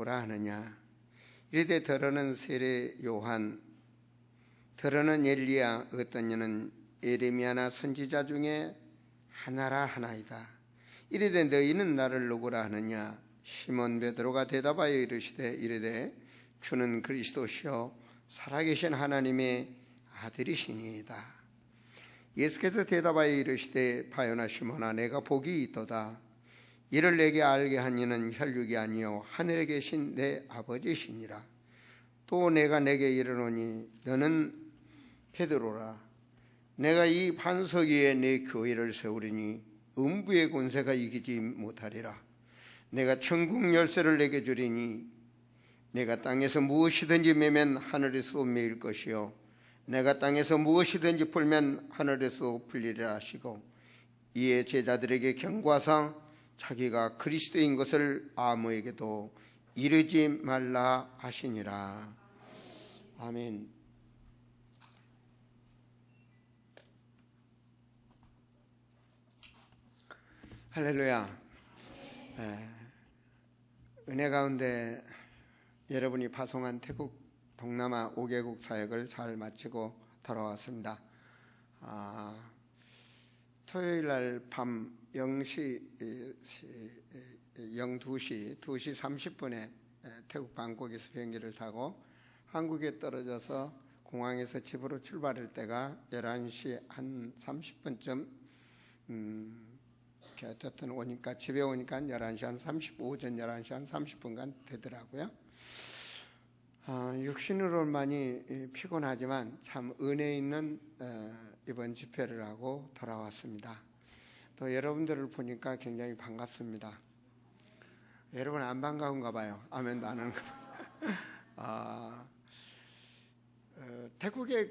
누구라 하느냐. 이르되 더러는 세례 요한, 더러는 엘리야, 어떤 이는 예레미야나 선지자 중에 하나라 하나이다. 이르되 너희는 나를 누구라 하느냐. 시몬 베드로가 대답하여 이르되 주는 그리스도시요 살아계신 하나님의 아들이시니이다. 예수께서 대답하여 이르시되 바요나 시몬아, 내가 복이 있도다. 이를 내게 알게 한 이는 혈육이 아니요 하늘에 계신 내 아버지시니라. 또 내가 내게 이르노니 너는 베드로라. 내가 이 반석 위에 내 교회를 세우리니 음부의 권세가 이기지 못하리라. 내가 천국 열쇠를 내게 주리니 내가 땅에서 무엇이든지 매면 하늘에서 매일 것이요 내가 땅에서 무엇이든지 풀면 하늘에서 풀리리라 하시고, 이에 제자들에게 경고하사 자기가 그리스도인 것을 아무에게도 이르지 말라 하시니라. 아멘. 할렐루야. 은혜 가운데 여러분이 파송한 태국 동남아 5개국 사역을 잘 마치고 돌아왔습니다. 토요일 날 밤 2시 30분에 태국 방콕에서 비행기를 타고 한국에 떨어져서 공항에서 집으로 출발할 때가 11시 한 30분쯤 어쨌든 오니까 집에 오니까 11시 한 30, 오전 11시 한 30분간 되더라고요. 육신으로 많이 피곤하지만 참 은혜 있는 이번 집회를 하고 돌아왔습니다. 또 여러분들을 보니까 굉장히 반갑습니다. 여러분 안 반가운가 봐요. 아멘도 안 하는 거. 태국의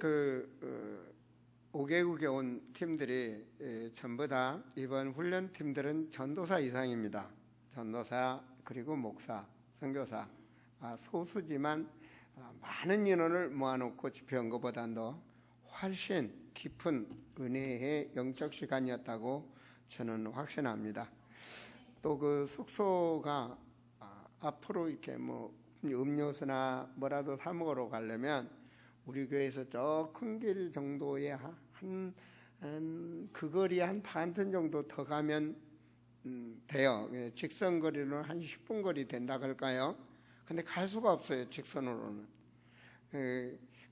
5개국에 온 팀들이 전부 다 이번 훈련팀들은 전도사 이상입니다. 전도사 그리고 목사, 선교사, 소수지만 많은 인원을 모아놓고 집회한 것보다도 훨씬 깊은 은혜의 영적 시간이었다고 저는 확신합니다. 또 그 숙소가 앞으로 이렇게 뭐 음료수나 뭐라도 사 먹으러 가려면 우리 교회에서 저 큰 길 정도의 그 거리에 한 반턴 정도 더 가면 돼요. 직선 거리로는 한 10분 거리 된다 그럴까요? 근데 갈 수가 없어요, 직선으로는.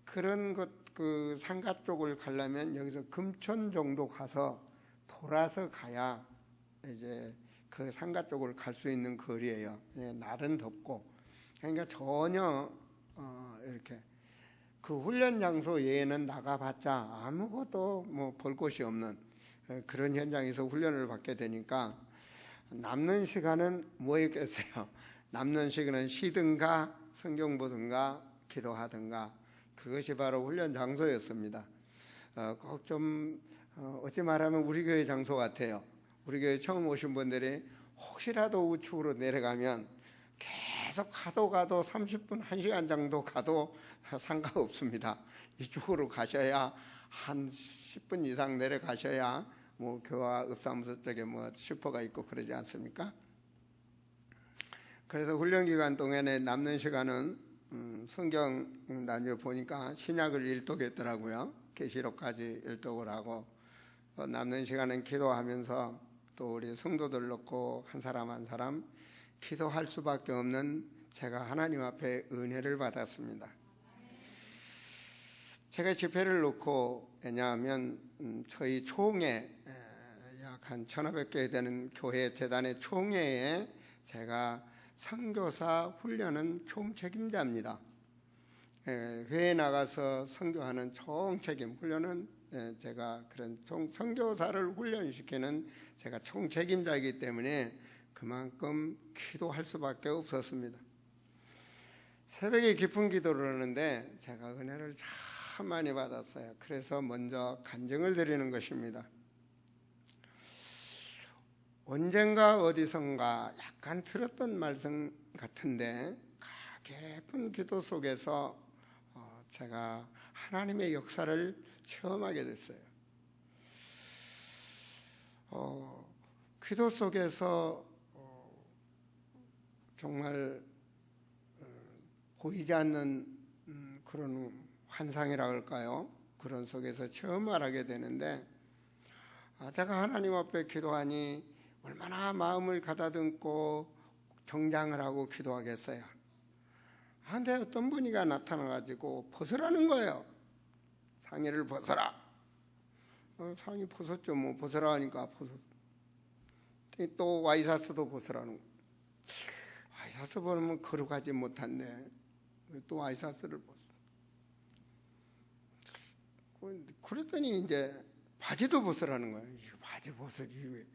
그런 그 상가 쪽을 가려면 여기서 금천 정도 가서 돌아서 가야 이제 그 상가 쪽을 갈 수 있는 거리예요. 날은 덥고. 그러니까 전혀 이렇게 그 훈련 장소 외에는 나가봤자 아무것도 뭐 볼 곳이 없는 그런 현장에서 훈련을 받게 되니까 남는 시간은 뭐 있겠어요? 남는 시간은 쉬든가 성경 보든가 기도하든가, 그것이 바로 훈련 장소였습니다. 꼭 좀 어찌 말하면 우리 교회 장소 같아요. 우리 교회 처음 오신 분들이 혹시라도 우측으로 내려가면 계속 가도 30분, 1시간 정도 가도 상관없습니다. 이쪽으로 가셔야 한 10분 이상 내려가셔야 뭐 교화 읍사무소 쪽에 뭐 슈퍼가 있고 그러지 않습니까? 그래서 훈련 기간 동안에 남는 시간은 성경 나뉘어 보니까 신약을 일독했더라고요. 계시록까지 일독을 하고, 남는 시간은 기도하면서 또 우리 성도들 놓고 한 사람 한 사람 기도할 수밖에 없는 제가 하나님 앞에 은혜를 받았습니다. 제가 집회를 놓고, 왜냐하면 저희 총회 약 한 1,500개 되는 교회 재단의 총회에 제가 선교사 훈련은 총책임자입니다. 회에 나가서 선교하는 총책임 훈련은 제가 그런 선교사를 훈련시키는 제가 총책임자이기 때문에 그만큼 기도할 수밖에 없었습니다. 새벽에 깊은 기도를 하는데 제가 은혜를 참 많이 받았어요. 그래서 먼저 간증을 드리는 것입니다. 언젠가 어디선가 약간 들었던 말씀 같은데 깊은 기도 속에서 제가 하나님의 역사를 체험하게 됐어요. 기도 속에서 정말 보이지 않는 그런 환상이라 할까요? 그런 속에서 처음 말하게 되는데, 제가 하나님 앞에 기도하니 얼마나 마음을 가다듬고 정장을 하고 기도하겠어요. 근데 어떤 분이가 나타나가지고 벗으라는 거예요. 상의를 벗어라. 상의 벗었죠. 뭐 벗으라 하니까 벗었어. 또 와이셔츠도 벗으라는 거예요. 와이셔츠 벗으면 걸어가지 못한네. 또 와이셔츠를 벗어. 그랬더니 이제 바지도 벗으라는 거예요. 이거 바지 벗으지 왜?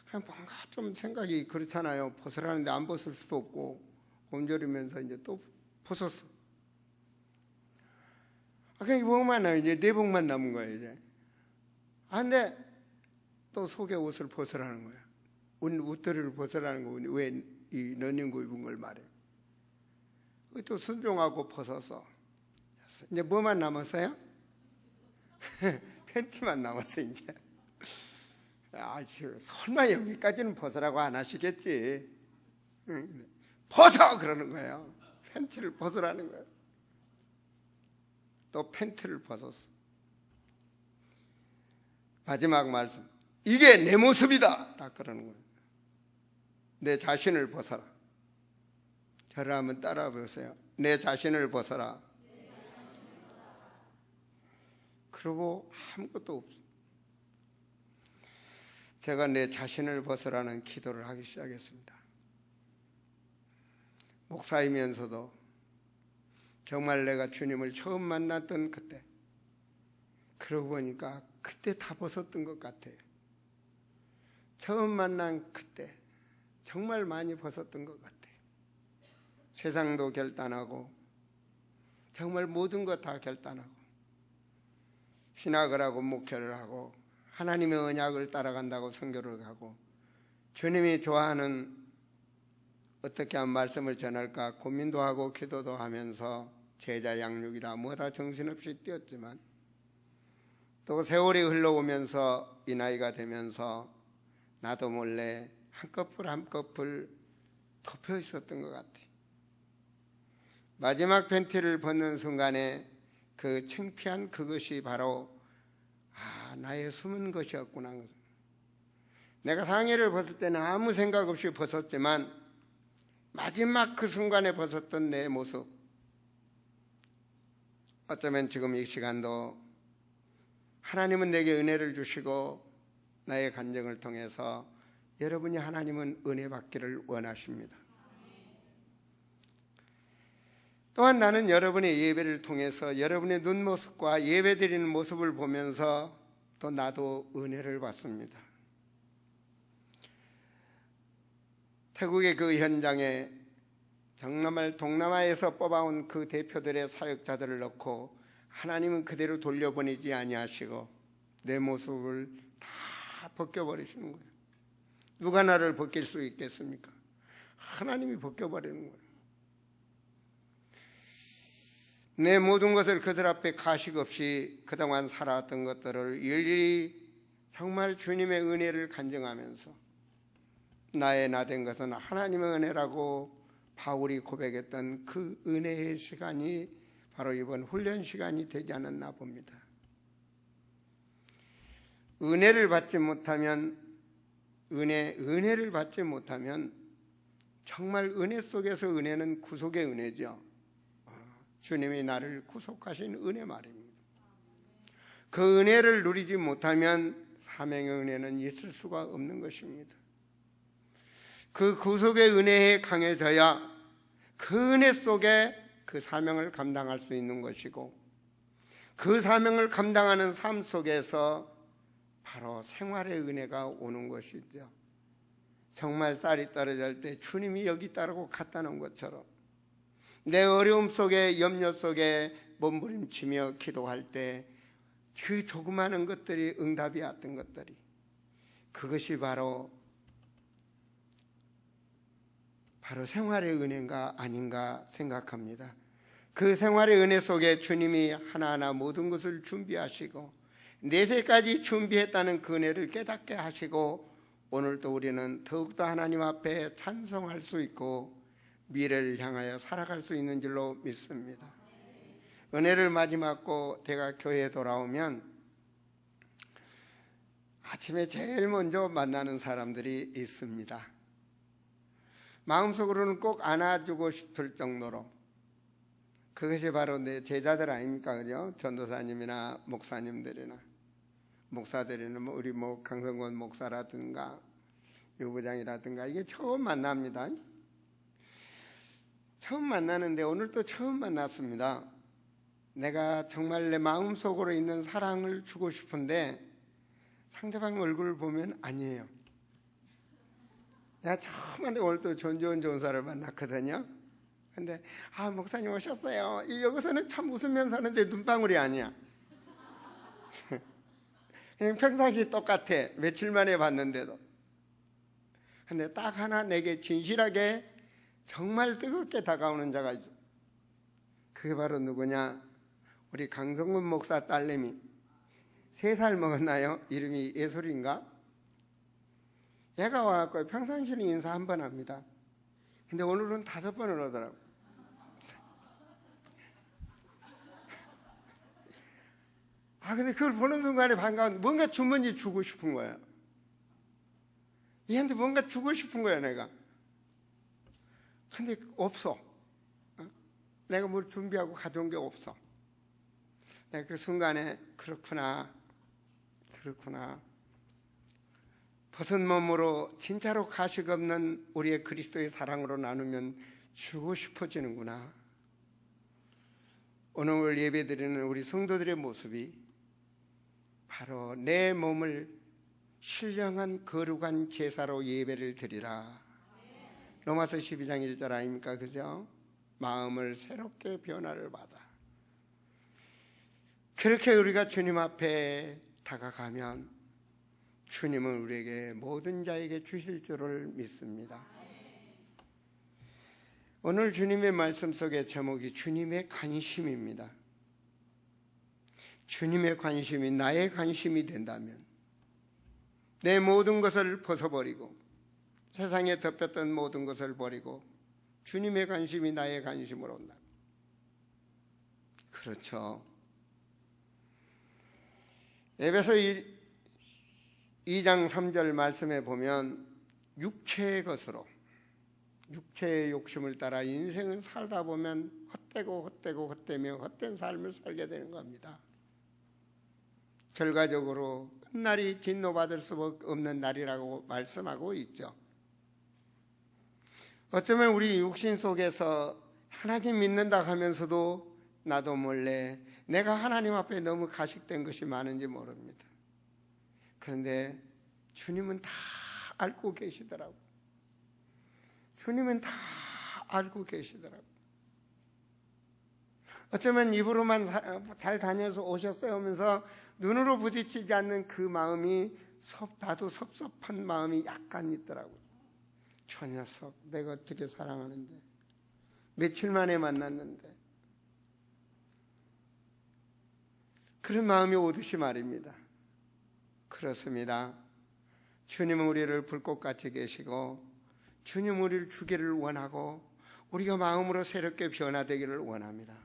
그냥 뭔가 좀 생각이 그렇잖아요. 벗으라는데 안 벗을 수도 없고 곰저리면서 이제 또 벗었어. 그냥 뭐만 남아 이제 내복만 남은 거예요 이제. 근데 또 속에 옷을 벗으라는 거야. 옷들을 벗으라는 거 왜 이 러닝구 입은 걸 말해? 또 순종하고 벗어서 이제 뭐만 남았어요? 팬티만 남았어 이제. 설마 여기까지는 벗으라고 안 하시겠지? 벗어 그러는 거예요. 팬티를 벗으라는 거예요. 또 팬티를 벗었어. 마지막 말씀, 이게 내 모습이다 딱 그러는 거예요. 내 자신을 벗어라. 저를 한번 따라 보세요. 내 자신을 벗어라. 그러고 아무것도 없어. 제가 내 자신을 벗어라는 기도를 하기 시작했습니다. 목사이면서도 정말 내가 주님을 처음 만났던 그때, 그러고 보니까 그때 다 벗었던 것 같아요. 처음 만난 그때 정말 많이 벗었던 것 같아요. 세상도 결단하고 정말 모든 것 다 결단하고 신학을 하고 목회를 하고 하나님의 언약을 따라간다고 선교를 가고 주님이 좋아하는 어떻게 한 말씀을 전할까 고민도 하고 기도도 하면서 제자 양육이다 뭐다 정신없이 뛰었지만 또 세월이 흘러오면서 이 나이가 되면서 나도 몰래 한꺼풀 한꺼풀 덮여 있었던 것 같아요. 마지막 팬티를 벗는 순간에 그 창피한 그것이 바로 나의 숨은 것이었구나. 내가 상의를 벗을 때는 아무 생각 없이 벗었지만 마지막 그 순간에 벗었던 내 모습, 어쩌면 지금 이 시간도 하나님은 내게 은혜를 주시고 나의 간증을 통해서 여러분이 하나님은 은혜 받기를 원하십니다. 또한 나는 여러분의 예배를 통해서 여러분의 눈모습과 예배드리는 모습을 보면서 또 나도 은혜를 받습니다. 태국의 그 현장에 정말 동남아에서 뽑아온 그 대표들의 사역자들을 넣고 하나님은 그대로 돌려보내지 아니하시고 내 모습을 다 벗겨버리시는 거예요. 누가 나를 벗길 수 있겠습니까? 하나님이 벗겨버리는 거예요. 내 모든 것을 그들 앞에 가식 없이 그동안 살아왔던 것들을 일일이 정말 주님의 은혜를 간증하면서 나의 나 된 것은 하나님의 은혜라고 바울이 고백했던 그 은혜의 시간이 바로 이번 훈련 시간이 되지 않았나 봅니다. 은혜를 받지 못하면 은혜를 받지 못하면 정말 은혜 속에서 은혜는 구속의 은혜죠. 주님이 나를 구속하신 은혜 말입니다. 그 은혜를 누리지 못하면 사명의 은혜는 있을 수가 없는 것입니다. 그 구속의 은혜에 강해져야 그 은혜 속에 그 사명을 감당할 수 있는 것이고 그 사명을 감당하는 삶 속에서 바로 생활의 은혜가 오는 것이죠. 정말 쌀이 떨어질 때 주님이 여기 있다고 갖다 놓은 것처럼 내 어려움 속에 염려 속에 몸부림치며 기도할 때 그 조그마한 것들이 응답이 왔던 것들이 그것이 바로 생활의 은혜가 아닌가 생각합니다. 그 생활의 은혜 속에 주님이 하나하나 모든 것을 준비하시고 내세까지 준비했다는 그 은혜를 깨닫게 하시고 오늘도 우리는 더욱더 하나님 앞에 찬송할 수 있고 미래를 향하여 살아갈 수 있는 줄로 믿습니다. 은혜를 많이 받고 제가 교회에 돌아오면 아침에 제일 먼저 만나는 사람들이 있습니다. 마음속으로는 꼭 안아주고 싶을 정도로. 그것이 바로 내 제자들 아닙니까? 그죠? 전도사님이나 목사님들이나 목사들이나 우리 강성권 목사라든가 유부장이라든가 이게 처음 만납니다. 처음 만나는데 오늘 또 처음 만났습니다. 내가 정말 내 마음속으로 있는 사랑을 주고 싶은데 상대방 얼굴을 보면 아니에요. 내가 처음 만났는데 오늘 또 존재원 전사를 만났거든요. 근데 목사님 오셨어요. 여기서는 참 웃으면서 하는데 눈방울이 아니야. 그냥 평상시 똑같아. 며칠 만에 봤는데도. 근데 딱 하나 내게 진실하게 정말 뜨겁게 다가오는 자가 있어. 그게 바로 누구냐? 우리 강성근 목사 딸내미 3살 먹었나요? 이름이 예솔인가? 얘가 와갖고 평상시는 인사 한 번 합니다. 근데 오늘은 5번을 하더라고. 근데 그걸 보는 순간에 반가운, 뭔가 주머니 주고 싶은 거야. 얘한테 뭔가 주고 싶은 거야, 내가. 근데 없어. 내가 뭘 준비하고 가져온 게 없어. 내가 그 순간에, 그렇구나. 벗은 몸으로 진짜로 가식 없는 우리의 그리스도의 사랑으로 나누면 주고 싶어지는구나. 오늘 예배드리는 우리 성도들의 모습이 바로 내 몸을 신령한 거룩한 제사로 예배를 드리라. 로마서 12장 1절 아닙니까? 그죠? 마음을 새롭게 변화를 받아. 그렇게 우리가 주님 앞에 다가가면 주님은 우리에게 모든 자에게 주실 줄을 믿습니다. 오늘 주님의 말씀 속의 제목이 주님의 관심입니다. 주님의 관심이 나의 관심이 된다면 내 모든 것을 벗어버리고 세상에 덮였던 모든 것을 버리고 주님의 관심이 나의 관심으로 온다. 그렇죠. 에베소 2장 3절 말씀에 보면 육체의 것으로 육체의 욕심을 따라 인생은 살다 보면 헛되며 헛된 삶을 살게 되는 겁니다. 결과적으로 끝날이 진노받을 수 없는 날이라고 말씀하고 있죠. 어쩌면 우리 육신 속에서 하나님 믿는다 하면서도 나도 몰래 내가 하나님 앞에 너무 가식된 것이 많은지 모릅니다. 그런데 주님은 다 알고 계시더라고요. 주님은 다 알고 계시더라고요. 어쩌면 입으로만 잘 다녀서 오셨어요 하면서 눈으로 부딪히지 않는 그 마음이 나도 섭섭한 마음이 약간 있더라고요. 저 녀석 내가 어떻게 사랑하는데 며칠 만에 만났는데 그런 마음이 오듯이 말입니다. 그렇습니다. 주님은 우리를 불꽃같이 계시고 주님 우리를 주기를 원하고 우리가 마음으로 새롭게 변화되기를 원합니다.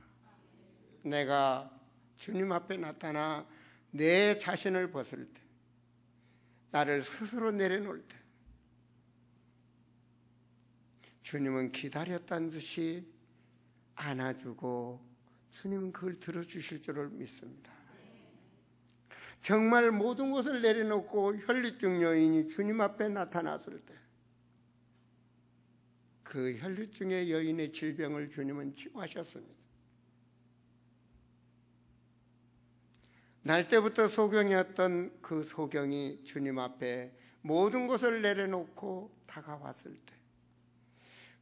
내가 주님 앞에 나타나 내 자신을 벗을 때 나를 스스로 내려놓을 때 주님은 기다렸다는 듯이 안아주고 주님은 그걸 들어주실 줄을 믿습니다. 정말 모든 것을 내려놓고 혈류증 여인이 주님 앞에 나타났을 때 그 혈류증의 여인의 질병을 주님은 치유하셨습니다. 날 때부터 소경이었던 그 소경이 주님 앞에 모든 것을 내려놓고 다가왔을 때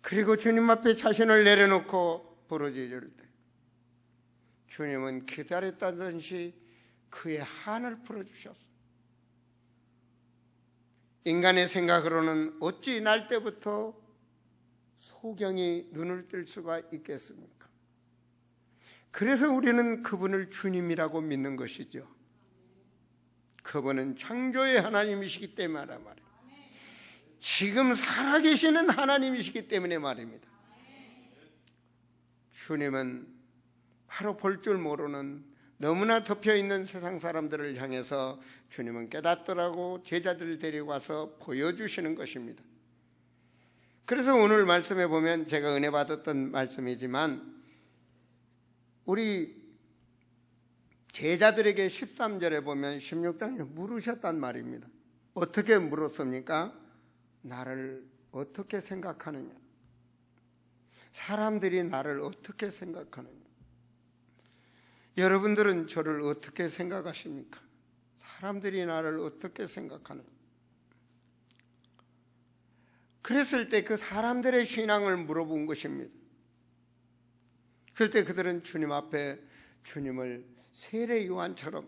그리고 주님 앞에 자신을 내려놓고 부르짖을 때 주님은 기다렸다는 듯이 그의 한을 풀어주셨어요. 인간의 생각으로는 어찌 날 때부터 소경이 눈을 뜰 수가 있겠습니까? 그래서 우리는 그분을 주님이라고 믿는 것이죠. 그분은 창조의 하나님이시기 때문에 말입니다. 지금 살아계시는 하나님이시기 때문에 말입니다. 주님은 바로 볼 줄 모르는 너무나 덮여있는 세상 사람들을 향해서 주님은 깨닫더라고 제자들을 데리고 와서 보여주시는 것입니다. 그래서 오늘 말씀에 보면 제가 은혜 받았던 말씀이지만 우리 제자들에게 13절에 보면 16장에 물으셨단 말입니다. 어떻게 물었습니까? 나를 어떻게 생각하느냐? 사람들이 나를 어떻게 생각하느냐? 여러분들은 저를 어떻게 생각하십니까? 사람들이 나를 어떻게 생각하느냐? 그랬을 때 그 사람들의 신앙을 물어본 것입니다. 그럴 때 그들은 주님 앞에 주님을 세례 요한처럼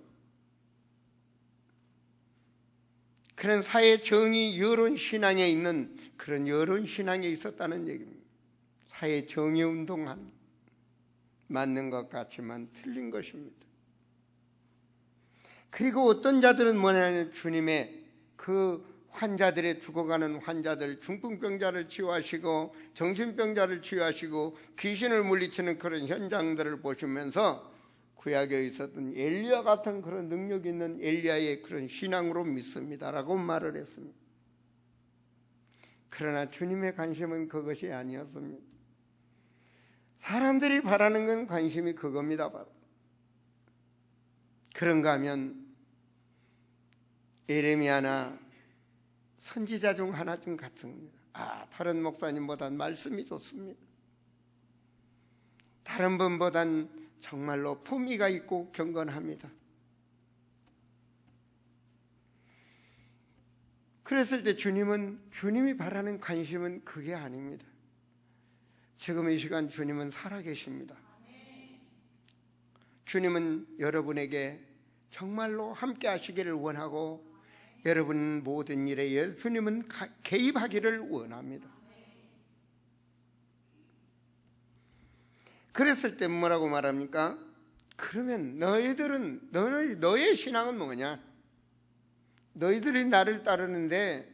그런 사회 정의 여론 신앙에 있는 그런 여론 신앙에 있었다는 얘기입니다. 사회 정의 운동한 맞는 것 같지만 틀린 것입니다. 그리고 어떤 자들은 뭐냐면 주님의 그 환자들의 죽어가는 환자들, 중풍병자를 치유하시고 정신병자를 치유하시고 귀신을 물리치는 그런 현장들을 보시면서 구약에 있었던 엘리야 같은 그런 능력 있는 엘리야의 그런 신앙으로 믿습니다라고 말을 했습니다. 그러나 주님의 관심은 그것이 아니었습니다. 사람들이 바라는 건 관심이 그겁니다. 바로. 그런가 하면 예레미야나 선지자 중 하나 좀 같습니다. 다른 목사님보단 말씀이 좋습니다. 다른 분보단 정말로 품위가 있고 경건합니다. 그랬을 때 주님이 바라는 관심은 그게 아닙니다. 지금 이 시간 주님은 살아계십니다. 주님은 여러분에게 정말로 함께 하시기를 원하고 여러분 모든 일에 주님은 개입하기를 원합니다. 그랬을 때 뭐라고 말합니까? 그러면 너의 신앙은 뭐냐? 너희들이 나를 따르는데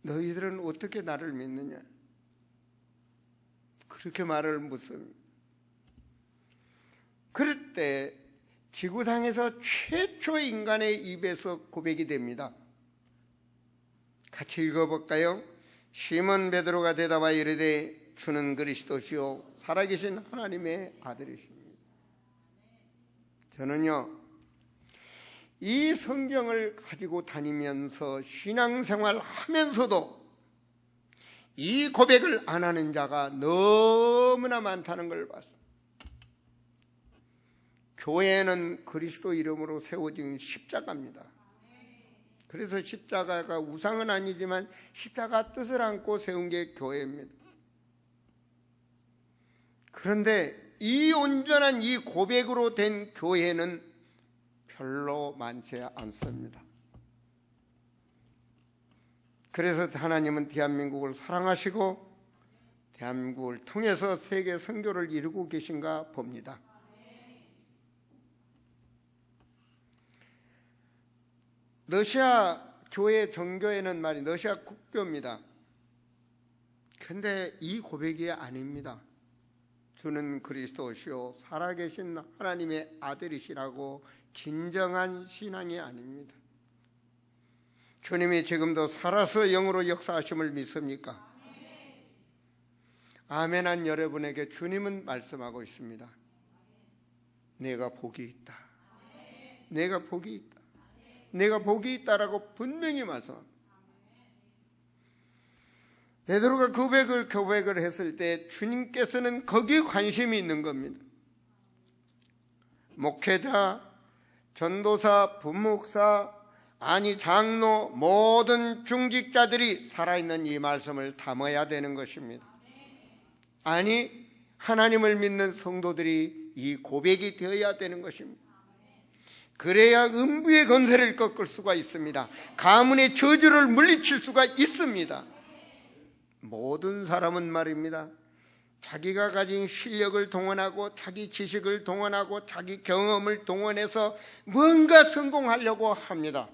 너희들은 어떻게 나를 믿느냐? 그렇게 말을 묻습니다. 그럴 때 지구상에서 최초의 인간의 입에서 고백이 됩니다. 같이 읽어볼까요? 시몬 베드로가 대답하여 이르되 주는 그리스도시요 살아계신 하나님의 아들이십니다. 저는요 이 성경을 가지고 다니면서 신앙생활 하면서도 이 고백을 안 하는 자가 너무나 많다는 걸 봤습니다. 교회는 그리스도 이름으로 세워진 십자가입니다. 그래서 십자가가 우상은 아니지만 십자가 뜻을 안고 세운 게 교회입니다. 그런데 이 온전한 이 고백으로 된 교회는 별로 많지 않습니다. 그래서 하나님은 대한민국을 사랑하시고 대한민국을 통해서 세계 선교를 이루고 계신가 봅니다. 러시아 교회 정교회는 말이 러시아 국교입니다. 그런데 이 고백이 아닙니다. 주는 그리스도시요 살아계신 하나님의 아들이시라고 진정한 신앙이 아닙니다. 주님이 지금도 살아서 영으로 역사하심을 믿습니까? 아멘한 여러분에게 주님은 말씀하고 있습니다. 내가 복이 있다. 내가 복이 있다. 내가 복이 있다라고 분명히 말씀합니다. 베드로가 고백을 했을 때 주님께서는 거기에 관심이 있는 겁니다. 목회자, 전도사, 부목사, 장로, 모든 중직자들이 살아있는 이 말씀을 담아야 되는 것입니다. 하나님을 믿는 성도들이 이 고백이 되어야 되는 것입니다. 그래야 음부의 권세를 꺾을 수가 있습니다. 가문의 저주를 물리칠 수가 있습니다. 모든 사람은 말입니다. 자기가 가진 실력을 동원하고 자기 지식을 동원하고 자기 경험을 동원해서 뭔가 성공하려고 합니다.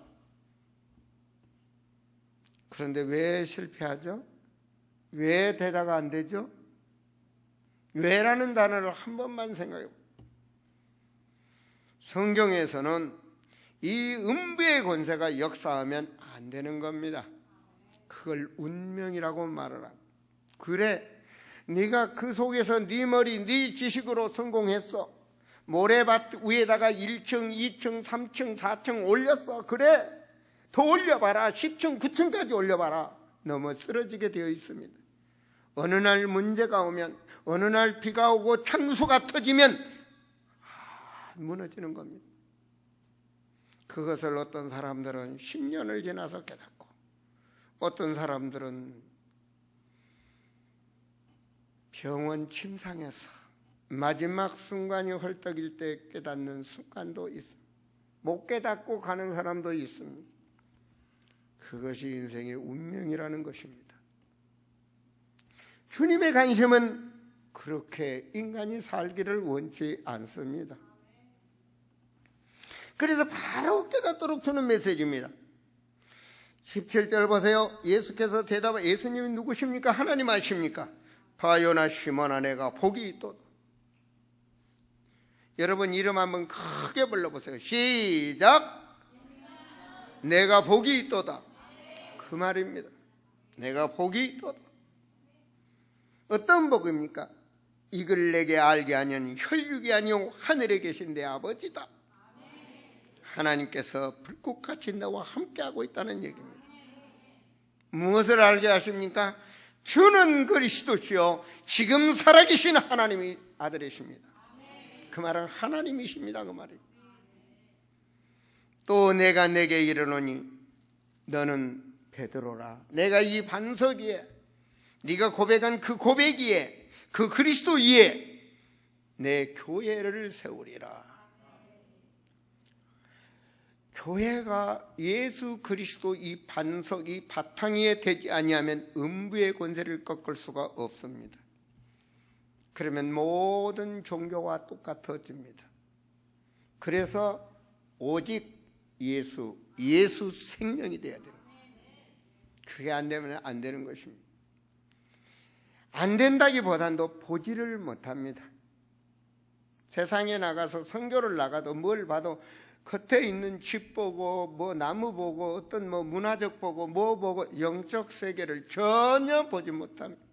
그런데 왜 실패하죠? 왜 대다가 안 되죠? 왜라는 단어를 한 번만 생각해 보세요. 성경에서는 이 음부의 권세가 역사하면 안 되는 겁니다. 그걸 운명이라고 말을 합니다. 그래, 네가 그 속에서 네 머리, 네 지식으로 성공했어. 모래밭 위에다가 1층, 2층, 3층, 4층 올렸어. 그래, 더 올려봐라. 10층, 9층까지 올려봐라. 넘어 쓰러지게 되어 있습니다. 어느 날 문제가 오면, 어느 날 비가 오고 창수가 터지면 무너지는 겁니다. 그것을 어떤 사람들은 10년을 지나서 깨닫고, 어떤 사람들은 병원 침상에서 마지막 순간이 헐떡일 때 깨닫는 순간도 있습니다. 못 깨닫고 가는 사람도 있습니다. 그것이 인생의 운명이라는 것입니다. 주님의 관심은 그렇게 인간이 살기를 원치 않습니다. 그래서 바로 깨닫도록 주는 메시지입니다. 17절 보세요. 예수께서 예수님이 누구십니까? 하나님 아십니까? 바요나 시몬아, 내가 복이 있도다. 여러분 이름 한번 크게 불러보세요. 시작. 내가 복이 있도다. 그 말입니다. 내가 복이 있도다. 어떤 복입니까? 이걸 내게 알게 하냐니 혈육이 아니오 하늘에 계신 내 아버지다. 하나님께서 불꽃같이 나와 함께하고 있다는 얘기입니다. 무엇을 알게 하십니까? 주는 그리스도시요 지금 살아계신 하나님이 아들이십니다. 그 말은 하나님이십니다. 그 말이에요. 또 내가 내게 이르노니 너는 베드로라. 내가 이 반석 위에, 네가 고백한 그 고백 위에, 그 그리스도 위에 내 교회를 세우리라. 교회가 예수 그리스도 이 반석, 이 바탕 위에 되지 아니하면 음부의 권세를 꺾을 수가 없습니다. 그러면 모든 종교와 똑같아집니다. 그래서 오직 예수 생명이 돼야 됩니다. 그게 안 되면 안 되는 것입니다. 안 된다기보다도 보지를 못합니다. 세상에 나가서 선교를 나가도 뭘 봐도 겉에 있는 집 보고 뭐 나무 보고 어떤 뭐 문화적 보고 뭐 보고 영적 세계를 전혀 보지 못합니다.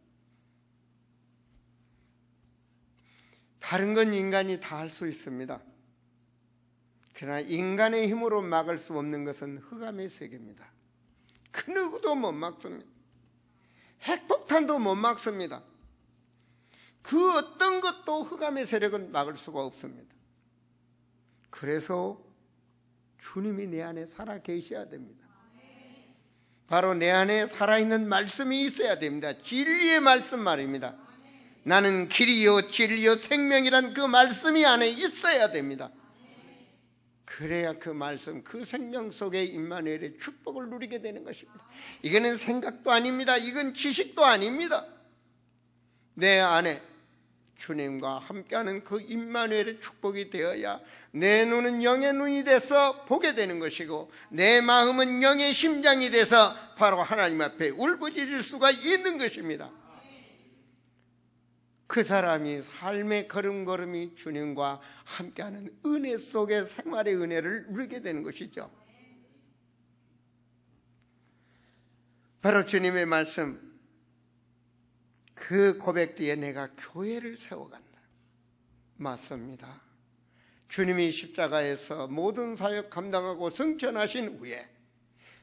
다른 건 인간이 다 할 수 있습니다. 그러나 인간의 힘으로 막을 수 없는 것은 흑암의 세계입니다. 그 누구도 못 막습니다. 핵폭탄도 못 막습니다. 그 어떤 것도 흑암의 세력은 막을 수가 없습니다. 그래서 주님이 내 안에 살아 계셔야 됩니다. 바로 내 안에 살아있는 말씀이 있어야 됩니다. 진리의 말씀 말입니다. 나는 길이요 진리요 생명이란 그 말씀이 안에 있어야 됩니다. 그래야 그 말씀, 그 생명 속에 임마누엘의 축복을 누리게 되는 것입니다. 이거는 생각도 아닙니다. 이건 지식도 아닙니다. 내 안에 주님과 함께하는 그 임마누엘의 축복이 되어야 내 눈은 영의 눈이 돼서 보게 되는 것이고 내 마음은 영의 심장이 돼서 바로 하나님 앞에 울부짖을 수가 있는 것입니다. 그 사람이 삶의 걸음걸음이 주님과 함께하는 은혜 속의 생활의 은혜를 누리게 되는 것이죠. 바로 주님의 말씀, 그 고백 뒤에 내가 교회를 세워간다. 맞습니다. 주님이 십자가에서 모든 사역 감당하고 승천하신 후에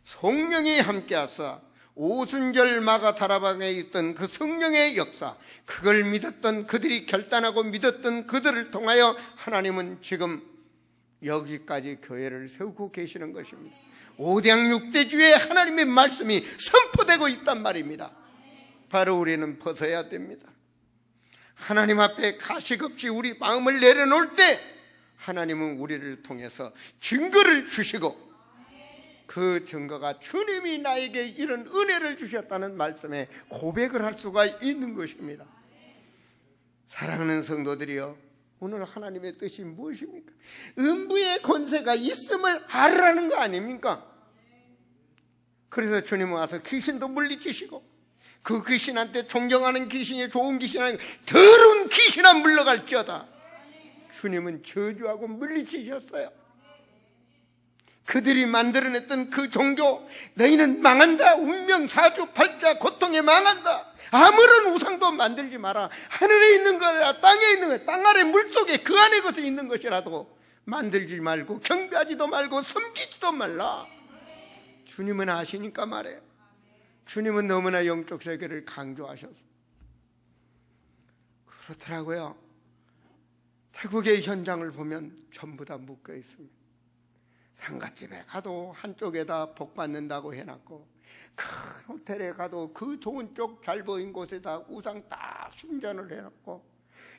성령이 함께하사 오순절 마가다라방에 있던 그 성령의 역사, 그걸 믿었던 그들이 결단하고 믿었던 그들을 통하여 하나님은 지금 여기까지 교회를 세우고 계시는 것입니다. 오대양 육대주의 하나님의 말씀이 선포되고 있단 말입니다. 바로 우리는 벗어야 됩니다. 하나님 앞에 가식 없이 우리 마음을 내려놓을 때 하나님은 우리를 통해서 증거를 주시고 그 증거가 주님이 나에게 이런 은혜를 주셨다는 말씀에 고백을 할 수가 있는 것입니다. 사랑하는 성도들이여, 오늘 하나님의 뜻이 무엇입니까? 음부의 권세가 있음을 알으라는 거 아닙니까? 그래서 주님은 와서 귀신도 물리치시고 그 귀신한테 존경하는 귀신이 좋은 귀신 아니고 더러운 귀신아 물러갈지어다. 주님은 저주하고 물리치셨어요. 그들이 만들어냈던 그 종교, 너희는 망한다, 운명, 사주, 팔자, 고통에 망한다. 아무런 우상도 만들지 마라. 하늘에 있는 거라, 땅에 있는 거, 땅 아래 물속에 그 안에 것에 있는 것이라도 만들지 말고 경배하지도 말고 섬기지도 말라. 주님은 아시니까 말해요. 주님은 너무나 영적 세계를 강조하셔서 그렇더라고요. 태국의 현장을 보면 전부 다 묶여 있습니다. 상갓집에 가도 한쪽에다 복 받는다고 해놨고, 큰 호텔에 가도 그 좋은 쪽 잘 보인 곳에다 우상 딱 충전을 해놨고,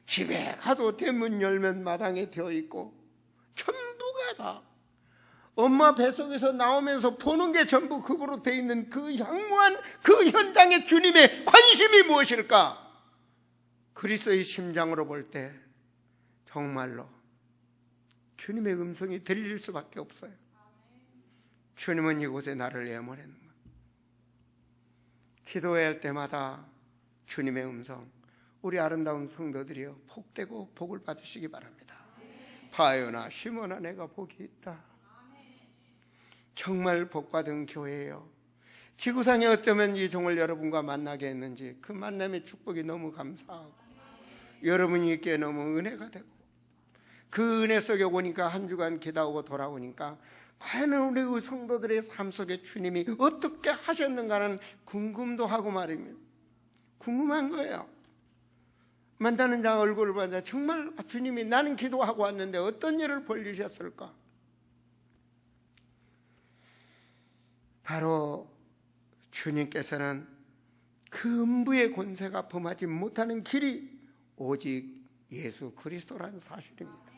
집에 가도 대문 열면 마당에 되어 있고, 전부가 다 엄마 뱃속에서 나오면서 보는 게 전부 그거로 되어 있는 그 향무한 그 현장에 주님의 관심이 무엇일까? 그리스도의 심장으로 볼 때 정말로 주님의 음성이 들릴 수밖에 없어요. 주님은 이곳에 나를 내어보내는 것. 기도해야 할 때마다 주님의 음성, 우리 아름다운 성도들이여 복되고 복을 받으시기 바랍니다. 바요나 시몬아 내가 복이 있다. 정말 복받은 교회예요. 지구상에 어쩌면 이 종을 여러분과 만나게 했는지 그 만남의 축복이 너무 감사하고, 여러분이 있기에 너무 은혜가 되고, 그 은혜 속에 오니까 한 주간 기도하고 돌아오니까 과연 우리 그 성도들의 삶 속에 주님이 어떻게 하셨는가는 궁금도 하고 말입니다. 궁금한 거예요. 만나는 자 얼굴을 보자 정말 주님이 나는 기도하고 왔는데 어떤 일을 벌리셨을까? 바로 주님께서는 그 음부의 권세가 범하지 못하는 길이 오직 예수 그리스도라는 사실입니다.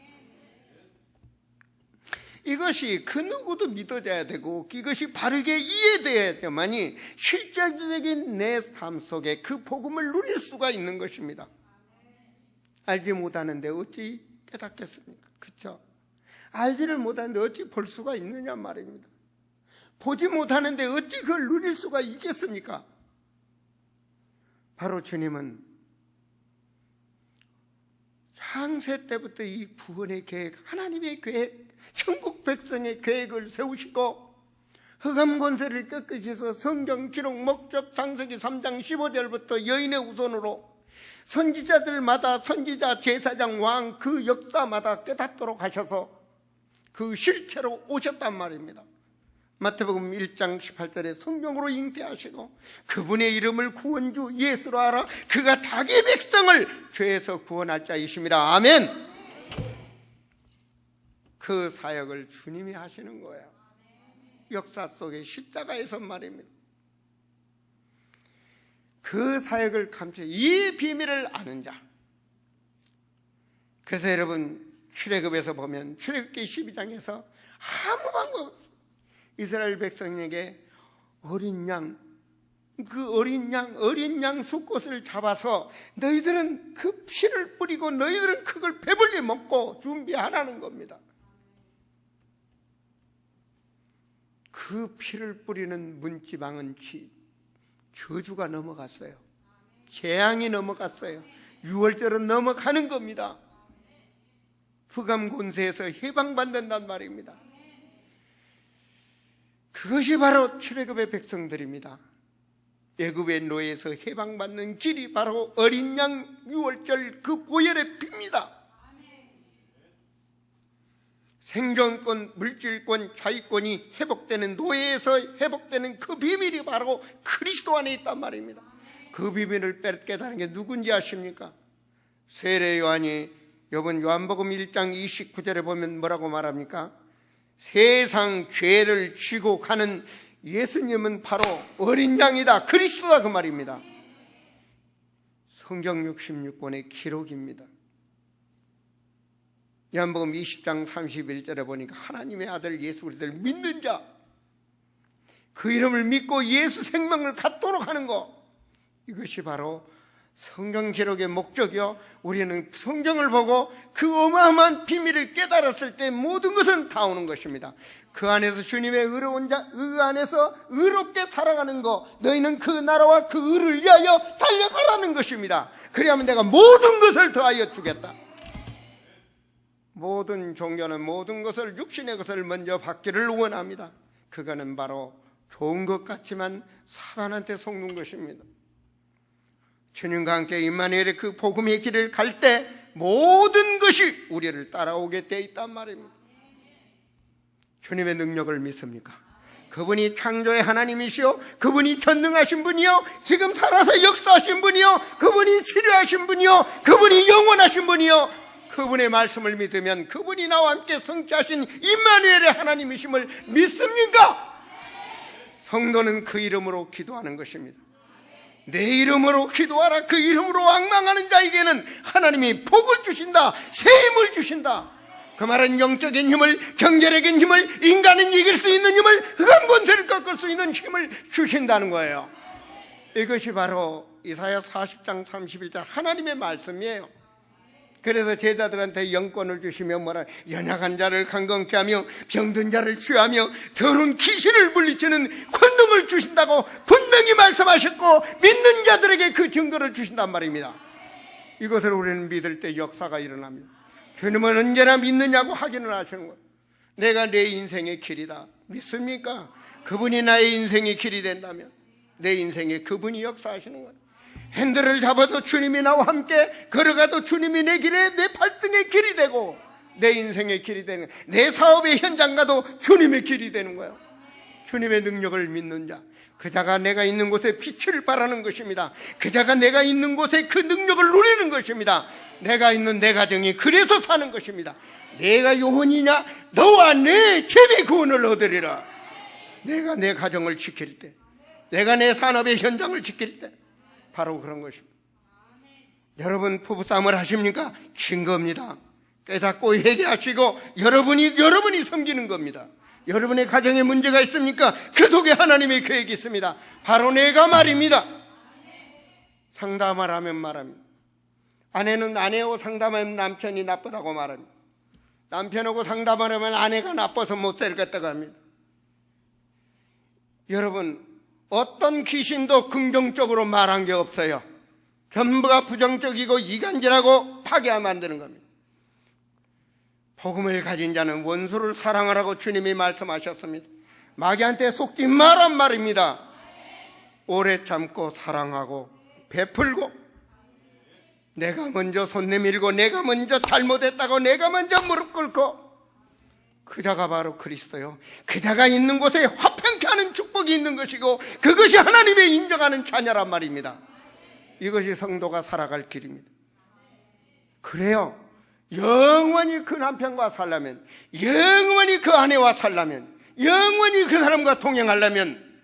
이것이 그 누구도 믿어져야 되고 이것이 바르게 이해되어야지만이 실제적인 내 삶 속에 그 복음을 누릴 수가 있는 것입니다. 알지 못하는데 어찌 깨닫겠습니까? 그렇죠? 알지를 못하는데 어찌 볼 수가 있느냐 말입니다. 보지 못하는데 어찌 그걸 누릴 수가 있겠습니까? 바로 주님은 창세 때부터 이 구원의 계획, 하나님의 계획, 천국 백성의 계획을 세우시고 흑암 권세를 깨끗이서 성경 기록 목적 창세기 3장 15절부터 여인의 우선으로 선지자들마다 선지자, 제사장, 왕 그 역사마다 깨닫도록 하셔서 그 실체로 오셨단 말입니다. 마태복음 1장 18절에 성경으로 잉태하시고 그분의 이름을 구원주 예수로 알아 그가 자기 백성을 죄에서 구원할 자이십니다. 아멘. 그 사역을 주님이 하시는 거예요. 역사 속의 십자가에서 말입니다. 그 사역을 감추 이 비밀을 아는 자. 그래서 여러분 출애굽에서 보면 출애굽기 12장에서 아무 방법 없어요. 이스라엘 백성에게 어린 양 수꽃을 잡아서 너희들은 그 피를 뿌리고 너희들은 그걸 배불리 먹고 준비하라는 겁니다. 그 피를 뿌리는 문지방은 저주가 넘어갔어요. 재앙이 넘어갔어요. 유월절은 넘어가는 겁니다. 흑암 권세에서 해방받는단 말입니다. 그것이 바로 출애굽의 백성들입니다. 애굽의 노예에서 해방받는 길이 바로 어린 양 유월절 그 보혈의 피입니다. 생존권, 물질권, 자유권이 회복되는 노예에서 회복되는 그 비밀이 바로 그리스도 안에 있단 말입니다. 그 비밀을 깨달은 게 누군지 아십니까? 세례 요한이 이번 요한복음 1장 29절에 보면 뭐라고 말합니까? 세상 죄를 지고 가는 예수님은 바로 어린 양이다, 그리스도다 그 말입니다. 성경 66권의 기록입니다. 요한복음 20장 31절에 보니까 하나님의 아들 예수 그리스도를 믿는 자, 그 이름을 믿고 예수 생명을 갖도록 하는 것, 이것이 바로 성경 기록의 목적이요, 우리는 성경을 보고 그 어마어마한 비밀을 깨달았을 때 모든 것은 다 오는 것입니다. 그 안에서 주님의 의로운 자, 그 안에서 의롭게 살아가는 것, 너희는 그 나라와 그 의를 위하여 달려가라는 것입니다. 그래야만 내가 모든 것을 더하여 주겠다. 모든 종교는 모든 것을, 육신의 것을 먼저 받기를 원합니다. 그거는 바로 좋은 것 같지만 사단한테 속는 것입니다. 주님과 함께 임마누엘의 그 복음의 길을 갈 때 모든 것이 우리를 따라오게 돼 있단 말입니다. 주님의 능력을 믿습니까? 그분이 창조의 하나님이시오, 그분이 전능하신 분이요, 지금 살아서 역사하신 분이요, 그분이 치료하신 분이요, 그분이 영원하신 분이요, 그분의 말씀을 믿으면 그분이 나와 함께 성취하신 임마누엘의 하나님이심을 믿습니까? 성도는 그 이름으로 기도하는 것입니다. 내 이름으로 기도하라. 그 이름으로 앙망하는 자에게는 하나님이 복을 주신다, 새 힘을 주신다. 그 말은 영적인 힘을, 경제적인 힘을, 인간은 이길 수 있는 힘을, 흑암 권세를 꺾을 수 있는 힘을 주신다는 거예요. 이것이 바로 이사야 40장 31절 하나님의 말씀이에요. 그래서 제자들한테 영권을 주시며 뭐라, 연약한 자를 강건케 하며 병든 자를 치유하며 더러운 귀신을 물리치는 권능을 주신다고 분명히 말씀하셨고, 믿는 자들에게 그 증거를 주신단 말입니다. 이것을 우리는 믿을 때 역사가 일어납니다. 주님은 언제나 믿느냐고 확인을 하시는 거예요. 내가 내 인생의 길이다, 믿습니까? 그분이 나의 인생의 길이 된다면 내 인생에 그분이 역사하시는 거예요. 핸들을 잡아도 주님이 나와 함께 걸어가도 주님이 내 길에, 내 발등의 길이 되고 내 인생의 길이 되는 거예요. 내 사업의 현장 가도 주님의 길이 되는 거예요. 주님의 능력을 믿는 자, 그 자가 내가 있는 곳에 빛을 발하는 것입니다. 그 자가 내가 있는 곳에 그 능력을 누리는 것입니다. 내가 있는 내 가정이 그래서 사는 것입니다. 내가 요원이냐? 너와 내 집이 구원을 얻으리라. 내가 내 가정을 지킬 때, 내가 내 산업의 현장을 지킬 때 바로 그런 것입니다. 여러분 부부싸움을 하십니까? 증거입니다. 깨닫고 회개하시고 여러분이 섬기는 겁니다. 여러분의 가정에 문제가 있습니까? 그 속에 하나님의 계획이 있습니다. 바로 내가 말입니다. 상담을 하면 말합니다. 아내는 아내하고 상담하면 남편이 나쁘다고 말합니다. 남편하고 상담을 하면 아내가 나빠서 못 살겠다고 합니다. 여러분, 어떤 귀신도 긍정적으로 말한 게 없어요. 전부가 부정적이고 이간질하고 파괴하게 만드는 겁니다. 복음을 가진 자는 원수를 사랑하라고 주님이 말씀하셨습니다. 마귀한테 속지 말란 말입니다. 오래 참고 사랑하고 베풀고, 내가 먼저 손 내밀고, 내가 먼저 잘못했다고 내가 먼저 무릎 꿇고, 그 자가 바로 그리스도요. 그 자가 있는 곳에 화평케 하는 축복이 있는 것이고, 그것이 하나님의 인정하는 자녀란 말입니다. 이것이 성도가 살아갈 길입니다. 그래요. 영원히 그 남편과 살려면, 영원히 그 아내와 살려면, 영원히 그 사람과 동행하려면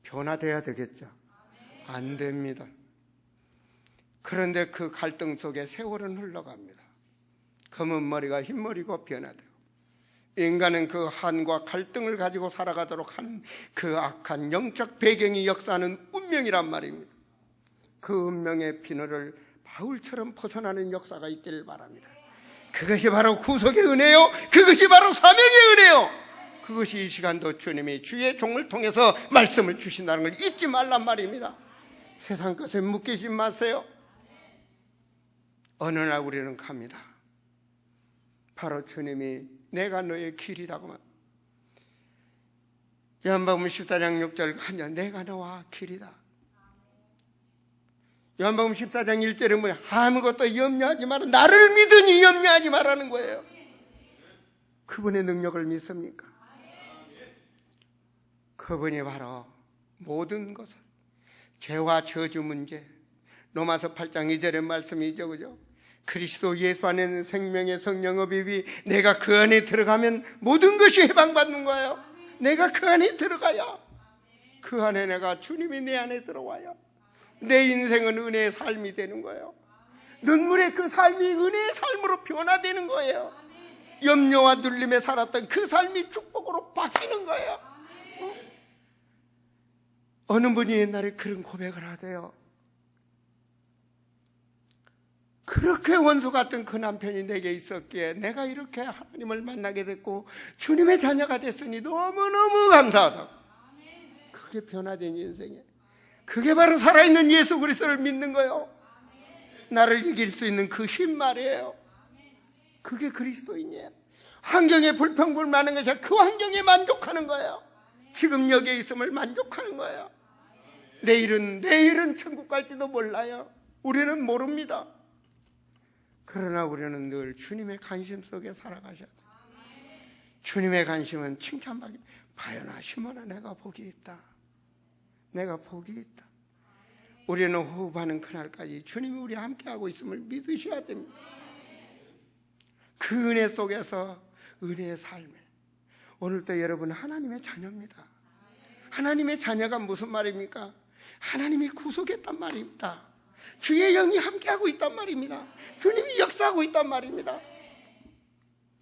변화돼야 되겠죠. 안 됩니다. 그런데 그 갈등 속에 세월은 흘러갑니다. 검은 머리가 흰 머리고 변화되고, 인간은 그 한과 갈등을 가지고 살아가도록 하는 그 악한 영적 배경이 역사하는 운명이란 말입니다. 그 운명의 비늘을 바울처럼 벗어나는 역사가 있기를 바랍니다. 그것이 바로 구속의 은혜요, 그것이 바로 사명의 은혜요, 그것이 이 시간도 주님이 주의 종을 통해서 말씀을 주신다는 걸 잊지 말란 말입니다. 세상 것에 묶이지 마세요. 어느 날 우리는 갑니다. 바로 주님이 내가 너의 길이라고 말. 요한복음 14장 6절 하냐, 내가 너와 길이다. 요한복음 14장 1절은 뭐야? 아무것도 염려하지 마라. 나를 믿으니 염려하지 말라는 거예요. 그분의 능력을 믿습니까? 그분이 바로 모든 것을, 죄와 저주 문제, 로마서 8장 2절의 말씀이죠, 그죠? 그리스도 예수 안에는 생명의 성령의 법이, 내가 그 안에 들어가면 모든 것이 해방받는 거예요. 내가 그 안에 들어가야, 그 안에 내가, 주님이 내 안에 들어와요. 내 인생은 은혜의 삶이 되는 거예요. 눈물의 그 삶이 은혜의 삶으로 변화되는 거예요. 염려와 눌림에 살았던 그 삶이 축복으로 바뀌는 거예요. 어느 분이 옛날에 그런 고백을 하대요. 부패 원수 같은 그 남편이 내게 있었기에 내가 이렇게 하나님을 만나게 됐고 주님의 자녀가 됐으니 너무너무 감사하다. 그게 변화된 인생이에요. 그게 바로 살아있는 예수 그리스도를 믿는 거예요. 나를 이길 수 있는 그 힘 말이에요. 그게 그리스도인이에요. 환경에 불평불만한 것이 아니라 그 환경에 만족하는 거예요. 지금 여기에 있음을 만족하는 거예요. 내일은 천국 갈지도 몰라요. 우리는 모릅니다. 그러나 우리는 늘 주님의 관심 속에 살아가셔야 돼요. 주님의 관심은 칭찬받기. 바요나 시몬아, 내가 복이 있다. 내가 복이 있다. 우리는 호흡하는 그날까지 주님이 우리와 함께하고 있음을 믿으셔야 됩니다. 그 은혜 속에서 은혜의 삶에 오늘도 여러분은 하나님의 자녀입니다. 하나님의 자녀가 무슨 말입니까? 하나님이 구속했단 말입니다. 주의 영이 함께하고 있단 말입니다. 주님이 역사하고 있단 말입니다.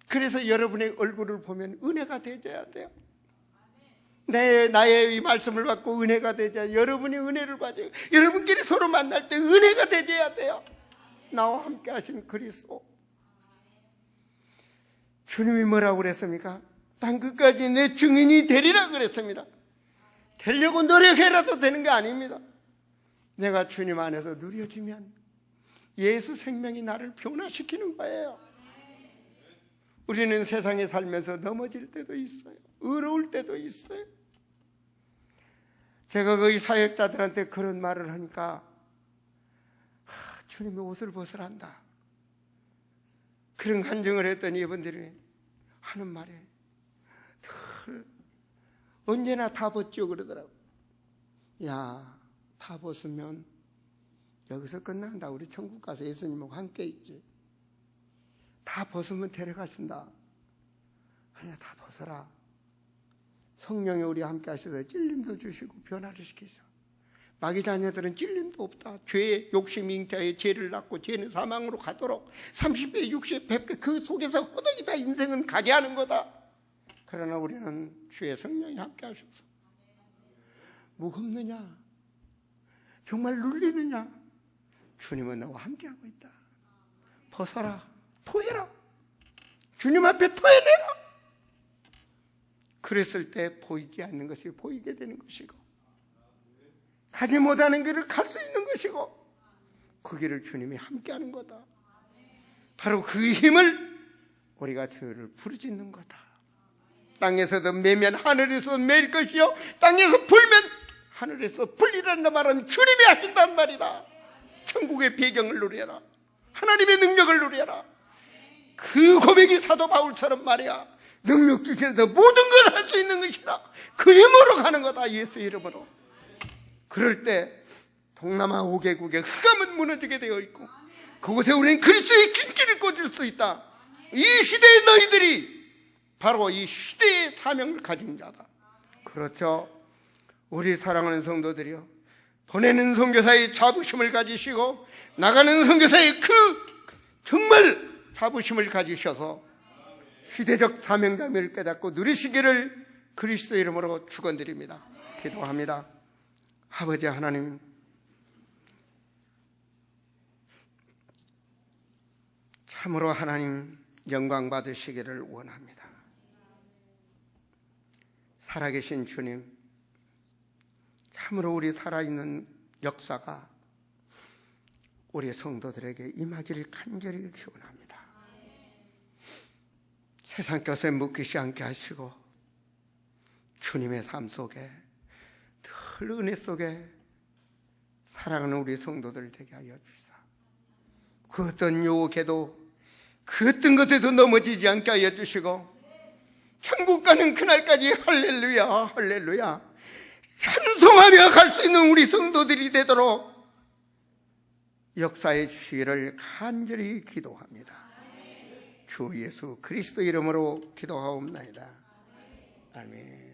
그래서 여러분의 얼굴을 보면 은혜가 되져야 돼요. 나의 이 말씀을 받고 은혜가 되져야, 여러분이 은혜를 받아요. 여러분끼리 서로 만날 때 은혜가 되져야 돼요. 나와 함께 하신 그리스도. 주님이 뭐라고 그랬습니까? 땅 끝까지 내 증인이 되리라 그랬습니다. 되려고 노력해라도 되는 게 아닙니다. 내가 주님 안에서 누려지면 예수 생명이 나를 변화시키는 거예요. 우리는 세상에 살면서 넘어질 때도 있어요. 어려울 때도 있어요. 제가 거기 사역자들한테 그런 말을 하니까 주님이 옷을 벗으란다. 그런 간증을 했더니 이분들이 하는 말이 언제나 다 벗죠 그러더라고. 야, 다 벗으면 여기서 끝난다. 우리 천국 가서 예수님하고 함께 있지. 다 벗으면 데려가신다. 그냥 다 벗어라. 성령이 우리와 함께 하셔서 찔림도 주시고 변화를 시키죠. 마귀 자녀들은 찔림도 없다. 죄의 욕심이 잉태하여 죄를 낳고 죄는 사망으로 가도록 30배, 60배, 100배 그 속에서 허덕이다 인생은 가게 하는 거다. 그러나 우리는 주의 성령이 함께 하셔서 무겁느냐? 정말 눌리느냐? 주님은 너와 함께하고 있다. 벗어라. 토해라. 주님 앞에 토해내라. 그랬을 때 보이지 않는 것이 보이게 되는 것이고 가지 못하는 길을 갈 수 있는 것이고 그 길을 주님이 함께하는 거다. 바로 그 힘을 우리가 주를 부르짖는 거다. 땅에서도 매면 하늘에서 매일 것이요 땅에서 불면 하늘에서 불리라는 말은 주님이 하신단 말이다. 천국의 배경을 누려라. 하나님의 능력을 누려라. 그 고백이 사도 바울처럼 말이야. 능력 주시면서 모든 걸 할 수 있는 것이다. 그 힘으로 가는 거다. 예수 이름으로. 그럴 때 동남아 5개국의 흑암은 무너지게 되어 있고 그곳에 우리는 그리스도의 진실을 꽂을 수 있다. 이 시대의 너희들이 바로 이 시대의 사명을 가진 자다. 그렇죠. 우리 사랑하는 성도들이요, 보내는 선교사의 자부심을 가지시고 나가는 선교사의 그 정말 자부심을 가지셔서 시대적 사명감을 깨닫고 누리시기를 그리스도 이름으로 축원드립니다. 기도합니다. 아버지 하나님, 참으로 하나님 영광 받으시기를 원합니다. 살아계신 주님, 참으로 우리 살아있는 역사가 우리 성도들에게 임하기를 간절히 기원합니다. 세상 것에 묶이지 않게 하시고 주님의 삶 속에 늘 은혜 속에 사랑하는 우리 성도들 되게 하여 주시사. 그 어떤 유혹에도 그 어떤 것에도 넘어지지 않게 하여 주시고 천국 가는 그날까지 할렐루야 할렐루야 찬송하며 갈 수 있는 우리 성도들이 되도록 역사해 주시기를 간절히 기도합니다. 주 예수 그리스도 이름으로 기도하옵나이다. 아멘.